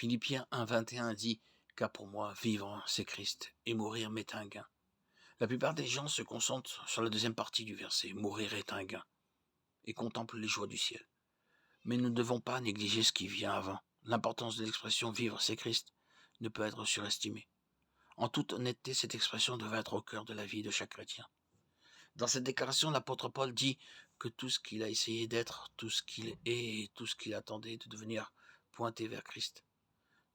Philippiens 1,21 dit « Car pour moi, vivre, c'est Christ, et mourir m'est un gain ». La plupart des gens se concentrent sur la deuxième partie du verset « Mourir est un gain » et contemplent les joies du ciel. Mais nous ne devons pas négliger ce qui vient avant. L'importance de l'expression « Vivre, c'est Christ » ne peut être surestimée. En toute honnêteté, cette expression devrait être au cœur de la vie de chaque chrétien. Dans cette déclaration, l'apôtre Paul dit que tout ce qu'il a essayé d'être, tout ce qu'il est et tout ce qu'il attendait de devenir pointé vers Christ.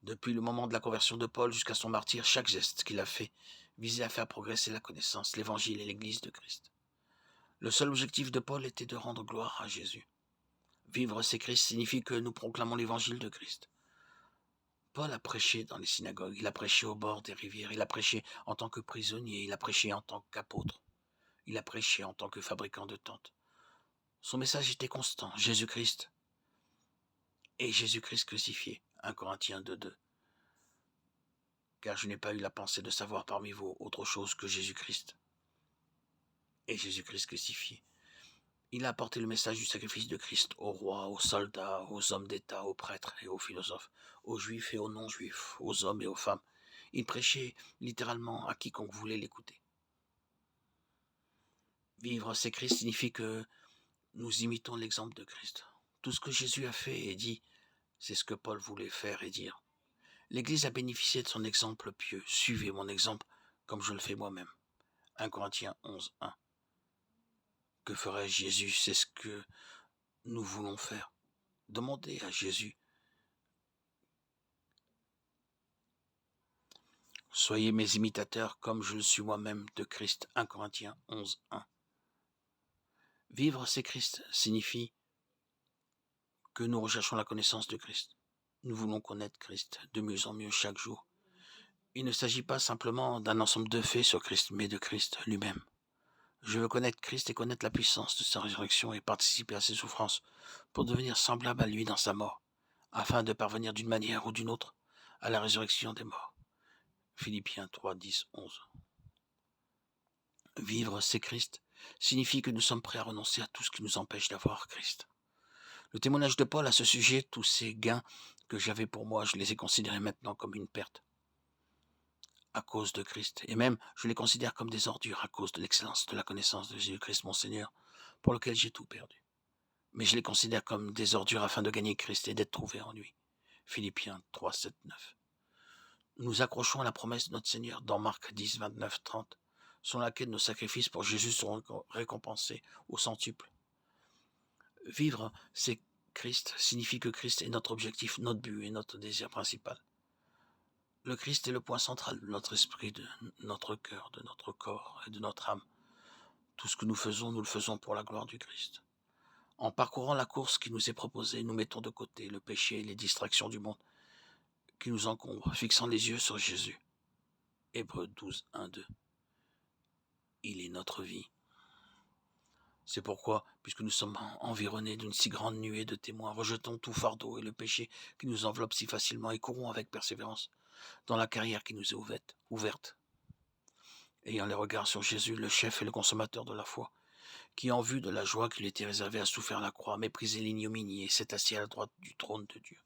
Depuis le moment de la conversion de Paul jusqu'à son martyre, chaque geste qu'il a fait visait à faire progresser la connaissance, l'évangile et l'église de Christ. Le seul objectif de Paul était de rendre gloire à Jésus. Vivre c'est Christ signifie que nous proclamons l'évangile de Christ. Paul a prêché dans les synagogues, il a prêché au bord des rivières, il a prêché en tant que prisonnier, il a prêché en tant qu'apôtre, il a prêché en tant que fabricant de tentes. Son message était constant, Jésus-Christ et Jésus-Christ crucifié, 1 Corinthiens 2,2. Car je n'ai pas eu la pensée de savoir parmi vous autre chose que Jésus-Christ et Jésus-Christ crucifié. Il a apporté le message du sacrifice de Christ aux rois, aux soldats, aux hommes d'État, aux prêtres et aux philosophes, aux juifs et aux non-juifs, aux hommes et aux femmes. Il prêchait littéralement à quiconque voulait l'écouter. Vivre c'est Christ signifie que nous imitons l'exemple de Christ. Tout ce que Jésus a fait et dit, c'est ce que Paul voulait faire et dire. L'Église a bénéficié de son exemple pieux. Suivez mon exemple comme je le fais moi-même. 1 Corinthiens 11,1. Que ferait Jésus? C'est ce que nous voulons faire. Demandez à Jésus. Soyez mes imitateurs comme je le suis moi-même de Christ. 1 Corinthiens 11,1. Vivre c'est Christ signifie que nous recherchons la connaissance de Christ. Nous voulons connaître Christ de mieux en mieux chaque jour. Il ne s'agit pas simplement d'un ensemble de faits sur Christ, mais de Christ lui-même. Je veux connaître Christ et connaître la puissance de sa résurrection et participer à ses souffrances pour devenir semblable à lui dans sa mort, afin de parvenir d'une manière ou d'une autre à la résurrection des morts. Philippiens 3, 10, 11. Vivre, c'est Christ, signifie que nous sommes prêts à renoncer à tout ce qui nous empêche d'avoir Christ. Le témoignage de Paul à ce sujet, tous ces gains que j'avais pour moi, je les ai considérés maintenant comme une perte à cause de Christ. Et même, je les considère comme des ordures à cause de l'excellence de la connaissance de Jésus-Christ, mon Seigneur, pour lequel j'ai tout perdu. Mais je les considère comme des ordures afin de gagner Christ et d'être trouvé en lui. Philippiens 3, 7, 9. Nous accrochons à la promesse de notre Seigneur dans Marc 10, 29, 30, selon laquelle nos sacrifices pour Jésus seront récompensés au centuple. Vivre, c'est Christ, signifie que Christ est notre objectif, notre but et notre désir principal. Le Christ est le point central de notre esprit, de notre cœur, de notre corps et de notre âme. Tout ce que nous le faisons pour la gloire du Christ. En parcourant la course qui nous est proposée, nous mettons de côté le péché et les distractions du monde qui nous encombrent, fixant les yeux sur Jésus. Hébreux 12, 1, 2. Il est notre vie. C'est pourquoi, puisque nous sommes environnés d'une si grande nuée de témoins, rejetons tout fardeau et le péché qui nous enveloppe si facilement et courons avec persévérance dans la carrière qui nous est ouverte. Ayant les regards sur Jésus, le chef et le consommateur de la foi, qui, en vue de la joie qui lui était réservée, a souffert la croix, méprisé l'ignominie et s'est assis à la droite du trône de Dieu.